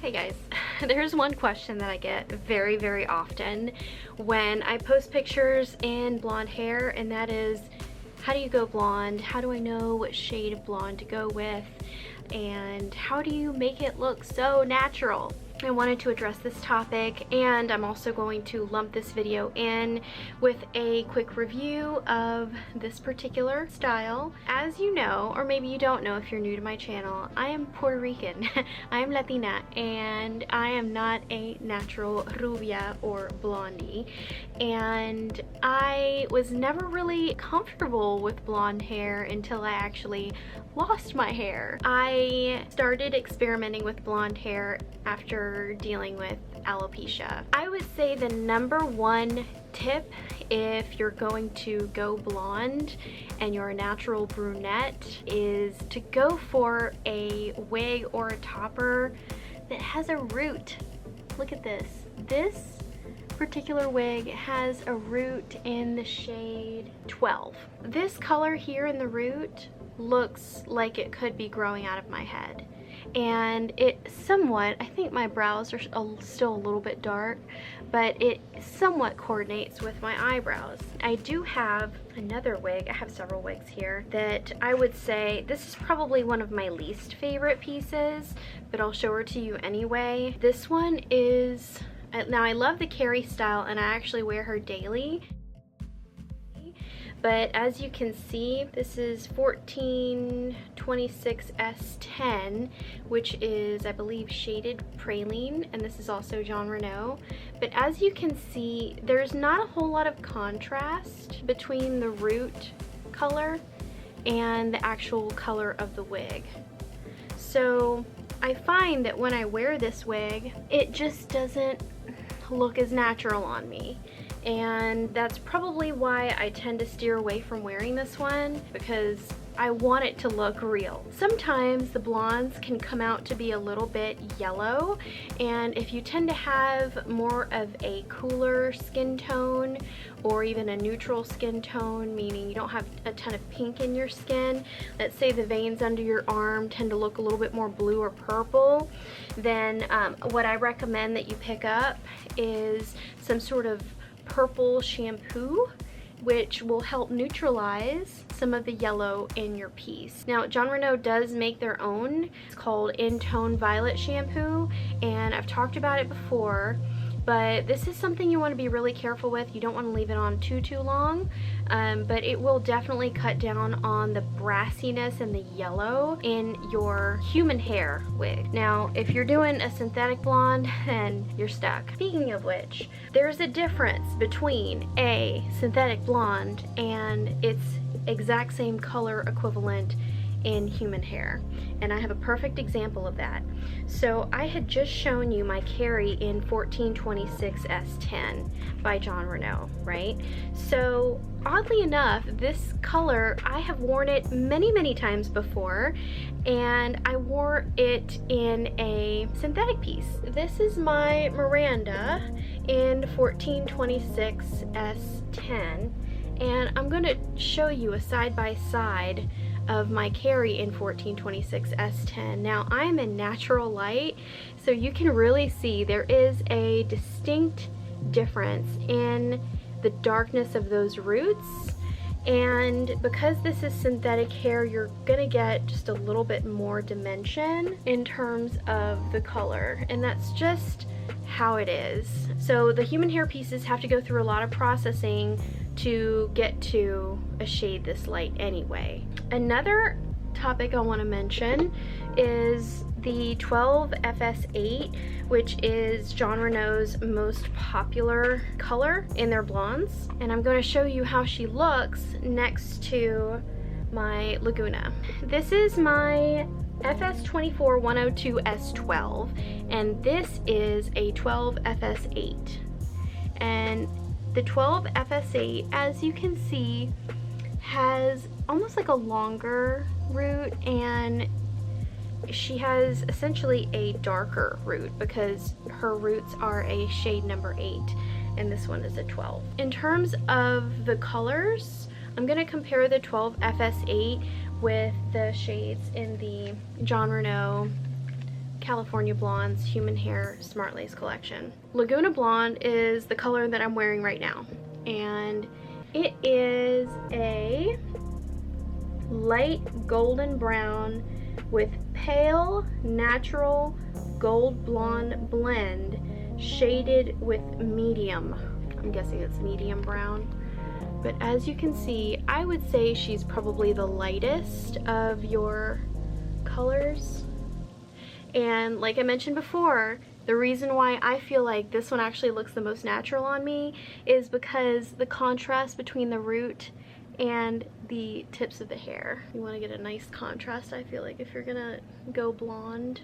Hey guys, there's one question that I get very often when I post pictures in blonde hair, and that is, how do you go blonde? How do I know what shade of blonde to go with? And how do you make it look so natural? I wanted to address this topic, and I'm also going to lump this video in with a quick review of this particular style. As you know, or maybe you don't know if you're new to my channel, I am Puerto Rican. I am Latina, and I am not a natural rubia or blondie. And I was never really comfortable with blonde hair until I actually lost my hair. I started experimenting with blonde hair after dealing with alopecia. I would say the number one tip if you're going to go blonde and you're a natural brunette is to go for a wig or a topper that has a root. Look at this. This particular wig has a root in the shade 12. This color here in the root looks like it could be growing out of my head, and it somewhat, I think my brows are still a little bit dark, but it somewhat coordinates with my eyebrows. I do have another wig, I have several wigs here, that I would say this is probably one of my least favorite pieces, but I'll show her to you anyway. This one is, now I love the Carrie style and I actually wear her daily. But as you can see, this is 1426S10, which is, I believe, shaded praline, and this is also Jon Renau. But as you can see, there's not a whole lot of contrast between the root color and the actual color of the wig. So I find that when I wear this wig, it just doesn't look as natural on me. And that's probably why I tend to steer away from wearing this one, because I want it to look real. Sometimes the blondes can come out to be a little bit yellow, and if you tend to have more of a cooler skin tone or even a neutral skin tone, meaning you don't have a ton of pink in your skin, let's say the veins under your arm tend to look a little bit more blue or purple, then what I recommend that you pick up is some sort of purple shampoo, which will help neutralize some of the yellow in your piece. Now, Jon Renau does make their own. It's called In Tone Violet Shampoo, and I've talked about it before, but this is something you want to be really careful with. You don't want to leave it on too long, but it will definitely cut down on the brassiness and the yellow in your human hair wig. Now, if you're doing a synthetic blonde, then you're stuck. Speaking of which, there's a difference between a synthetic blonde and its exact same color equivalent in human hair, and I have a perfect example of that. So I had just shown you my Carrie in 1426S10 by Jon Renau, right? So oddly enough, this color, I have worn it many times before, and I wore it in a synthetic piece. This is my Miranda in 1426S10, and I'm going to show you a side-by-side of my Carrie in 1426S10. Now, I am in natural light, so you can really see there is a distinct difference in the darkness of those roots, and because this is synthetic hair, you're gonna get just a little bit more dimension in terms of the color, and that's just how it is. So the human hair pieces have to go through a lot of processing to get to a shade this light anyway. Another topic I want to mention is the 12FS8, which is Jon Renau's most popular color in their blondes, and I'm going to show you how she looks next to my Laguna. This is my FS24102S12, and this is a 12FS8, and the 12FS8, as you can see, has almost like a longer root, and she has essentially a darker root because her roots are a shade number 8 and this one is a 12. In terms of the colors, I'm going to compare the 12FS8 with the shades in the Jon Renau California Blonde's Human Hair Smart Lace collection. Laguna Blonde is the color that I'm wearing right now, and it is a light golden brown with pale natural gold blonde blend shaded with medium. I'm guessing it's medium brown. But as you can see, I would say she's probably the lightest of your colors. And like I mentioned before, the reason why I feel like this one actually looks the most natural on me is because the contrast between the root and the tips of the hair. You want to get a nice contrast, I feel like, if you're gonna go blonde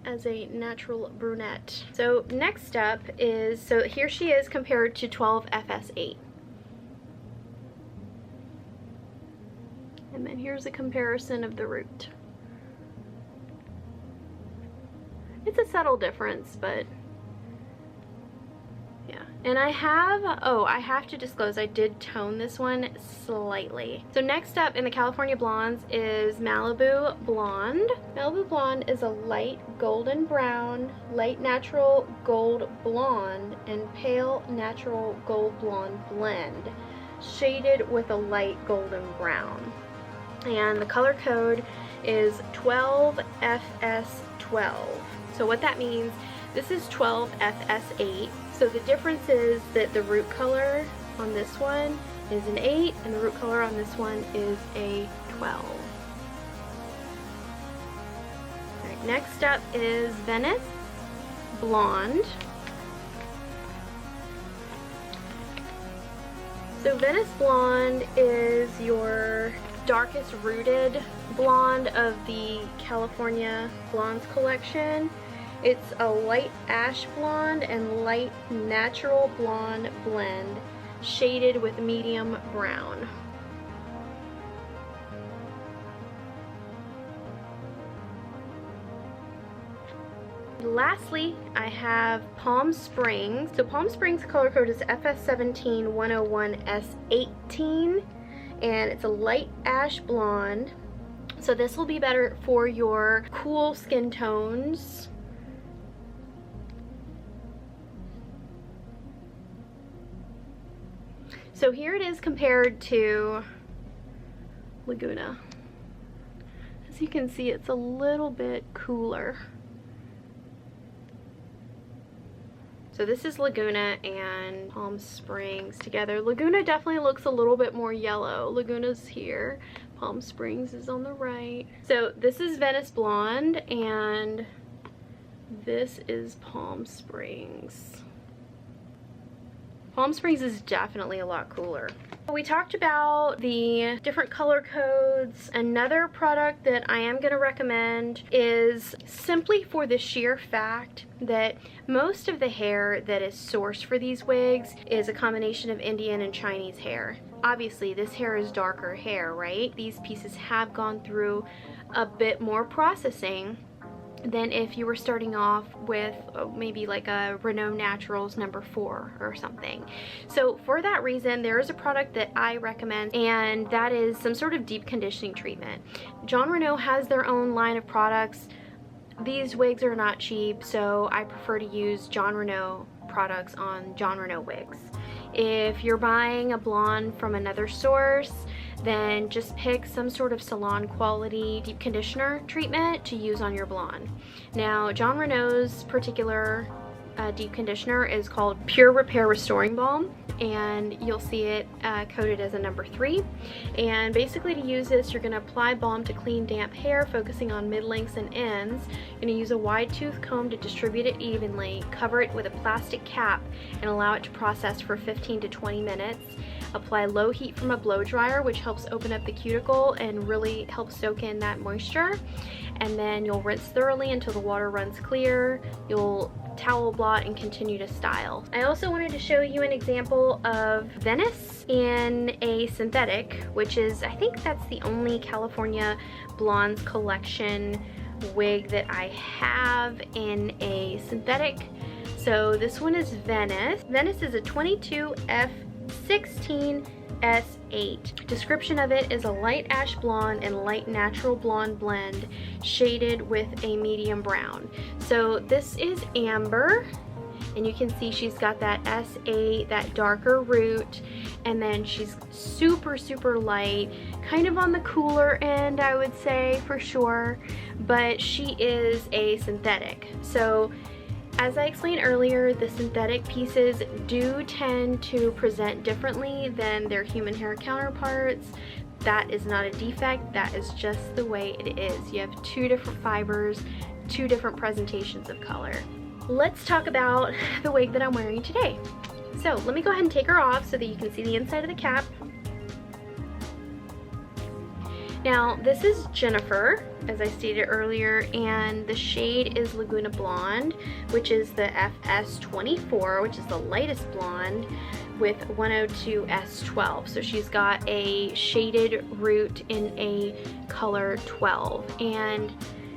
as a natural brunette. So next up is, so here she is compared to 12 FS8. And then here's a comparison of the root. It's a subtle difference, but yeah. And I have to disclose, I did tone this one slightly. So next up in the California Blondes is Malibu Blonde. Malibu Blonde is a light golden brown, light natural gold blonde, and pale natural gold blonde blend, shaded with a light golden brown. And the color code is 12FS12. So what that means, this is 12FS8. So the difference is that the root color on this one is an 8 and the root color on this one is a 12. All right, next up is Venice Blonde. So Venice Blonde is your darkest rooted blonde of the California Blondes collection. It's a light ash blonde and light natural blonde blend, shaded with medium brown. Lastly, I have Palm Springs. So Palm Springs color code is FS17101S18. And it's a light ash blonde, so this will be better for your cool skin tones. So here it is compared to Laguna. As you can see, it's a little bit cooler. So this is Laguna and Palm Springs together. Laguna definitely looks a little bit more yellow. Laguna's here, Palm Springs is on the right. So this is Venice Blonde and this is Palm Springs. Palm Springs is definitely a lot cooler. We talked about the different color codes. Another product that I am going to recommend is simply for the sheer fact that most of the hair that is sourced for these wigs is a combination of Indian and Chinese hair. Obviously, this hair is darker hair, right? These pieces have gone through a bit more processing than if you were starting off with maybe like a Renau Naturals number 4 or something. So for that reason, there is a product that I recommend, and that is some sort of deep conditioning treatment. Jon Renau has their own line of products. These wigs are not cheap, so I prefer to use Jon Renau products on Jon Renau wigs. If you're buying a blonde from another source, then just pick some sort of salon quality deep conditioner treatment to use on your blonde. Now, Jon Renau's particular deep conditioner is called Pure Repair Restoring Balm, and you'll see it coded as a number 3. And basically, to use this, you're going to apply balm to clean damp hair, focusing on mid-lengths and ends. You're going to use a wide tooth comb to distribute it evenly, cover it with a plastic cap, and allow it to process for 15 to 20 minutes. Apply low heat from a blow dryer, which helps open up the cuticle and really helps soak in that moisture. And then you'll rinse thoroughly until the water runs clear. You'll towel blot and continue to style. I also wanted to show you an example of Venice in a synthetic, which is, I think that's the only California Blondes collection wig that I have in a synthetic. So this one is Venice. Venice is a 22F 16S8. Description of it is a light ash blonde and light natural blonde blend shaded with a medium brown. So this is amber, and you can see she's got that S8, that darker root, and then she's super, super light, kind of on the cooler end, I would say, for sure, but she is a synthetic. So as I explained earlier, the synthetic pieces do tend to present differently than their human hair counterparts. That is not a defect, that is just the way it is. You have two different fibers, two different presentations of color. Let's talk about the wig that I'm wearing today. So let me go ahead and take her off so that you can see the inside of the cap. Now this is Jennifer, as I stated earlier, and the shade is Laguna Blonde, which is the FS24, which is the lightest blonde, with 102S12. So she's got a shaded root in a color 12, and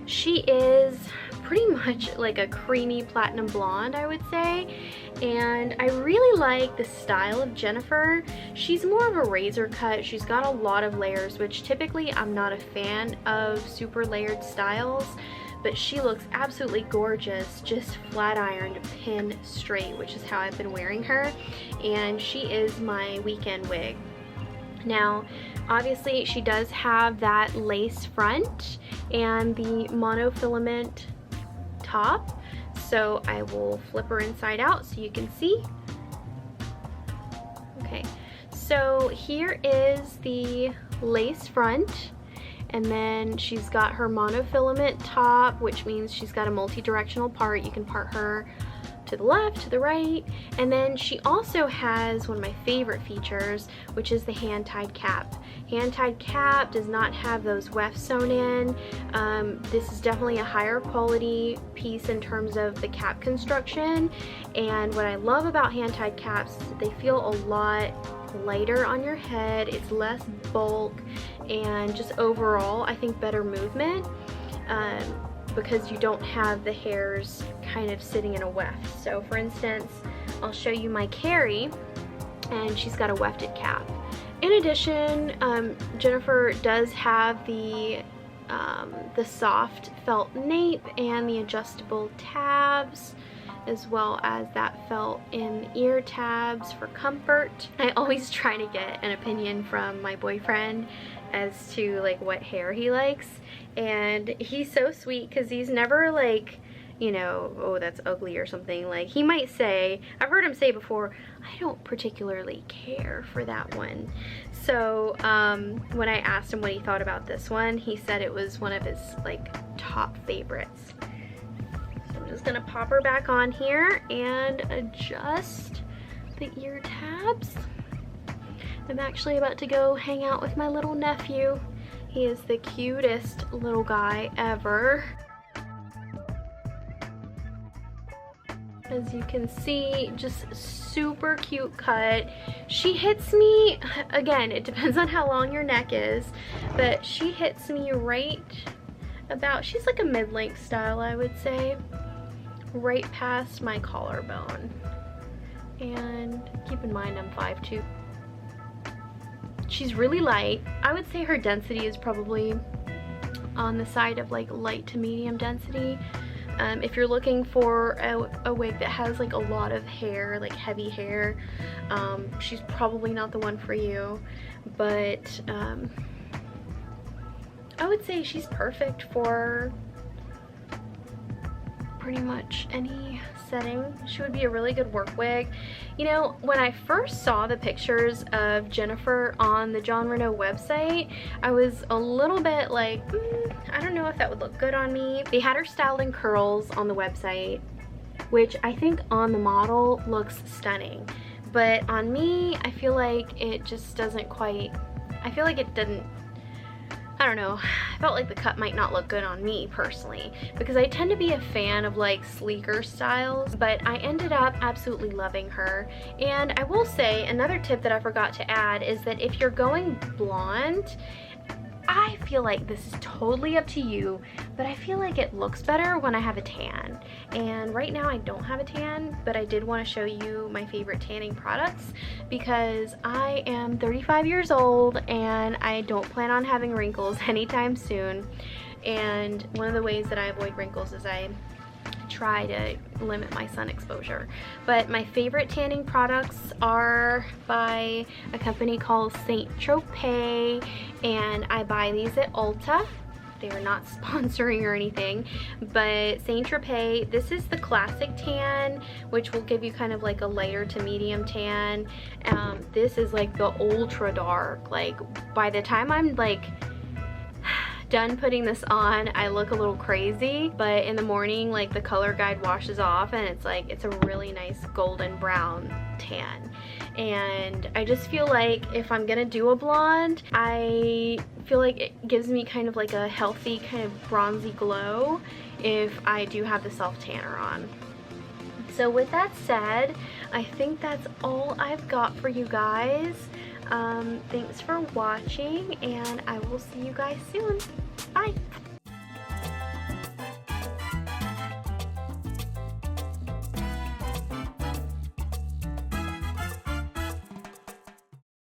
she is pretty much like a creamy platinum blonde, I would say. And I really like the style of Jennifer. She's more of a razor cut. She's got a lot of layers, which typically I'm not a fan of super layered styles, but she looks absolutely gorgeous, just flat ironed, pin straight, which is how I've been wearing her. And she is my weekend wig. Now, obviously she does have that lace front and the monofilament top, so I will flip her inside out so you can see. Okay, so here is the lace front, and then she's got her monofilament top, which means she's got a multi-directional part. You can part her to the left, to the right, and then she also has one of my favorite features, which is the hand-tied cap. Hand-tied cap does not have those wefts sewn in. This is definitely a higher quality piece in terms of the cap construction, and what I love about hand-tied caps is that they feel a lot lighter on your head. It's less bulk, and just overall I think better movement, because you don't have the hairs kind of sitting in a weft. So for instance, I'll show you my Carrie, and she's got a wefted cap. In addition, Jennifer does have the soft felt nape and the adjustable tabs, as well as that felt in ear tabs for comfort. I always try to get an opinion from my boyfriend as to like what hair he likes, and he's so sweet because he's never like, you know, oh that's ugly or something. Like he might say, I've heard him say before, I don't particularly care for that one. So when I asked him what he thought about this one, he said it was one of his like top favorites. So I'm just gonna pop her back on here and adjust the ear tabs. I'm actually about to go hang out with my little nephew. He is the cutest little guy ever. As you can see, just super cute cut. She hits me, again, it depends on how long your neck is, but she hits me right about, she's like a mid-length style, I would say, right past my collarbone. And keep in mind I'm 5'2". She's really light. I would say her density is probably on the side of like light to medium density. If you're looking for a wig that has like a lot of hair, like heavy hair, she's probably not the one for you, but I would say she's perfect for pretty much any setting. She would be a really good work wig. You know, when I first saw the pictures of Jennifer on the Jon Renau website, I was a little bit like, I don't know if that would look good on me. They had her styled in curls on the website, which I think on the model looks stunning. But on me, I feel like it just doesn't quite, I feel like it didn't, I don't know, I felt like the cut might not look good on me personally, because I tend to be a fan of like sleeker styles, but I ended up absolutely loving her. And I will say another tip that I forgot to add is that if you're going blonde, I feel like this is totally up to you, but I feel like it looks better when I have a tan. And right now I don't have a tan, but I did want to show you my favorite tanning products because I am 35 years old and I don't plan on having wrinkles anytime soon. And one of the ways that I avoid wrinkles is I try to limit my sun exposure. But my favorite tanning products are by a company called Saint Tropez, and I buy these at Ulta. They are not sponsoring or anything, but Saint Tropez, this is the classic tan, which will give you kind of like a lighter to medium tan. This is like the ultra dark. Like by the time I'm like done putting this on, I look a little crazy, but in the morning, like the color guide washes off and it's like, it's a really nice golden brown tan. And I just feel like if I'm gonna do a blonde, I feel like it gives me kind of like a healthy kind of bronzy glow if I do have the self tanner on. So with that said, I think that's all I've got for you guys. Thanks for watching, and I will see you guys soon.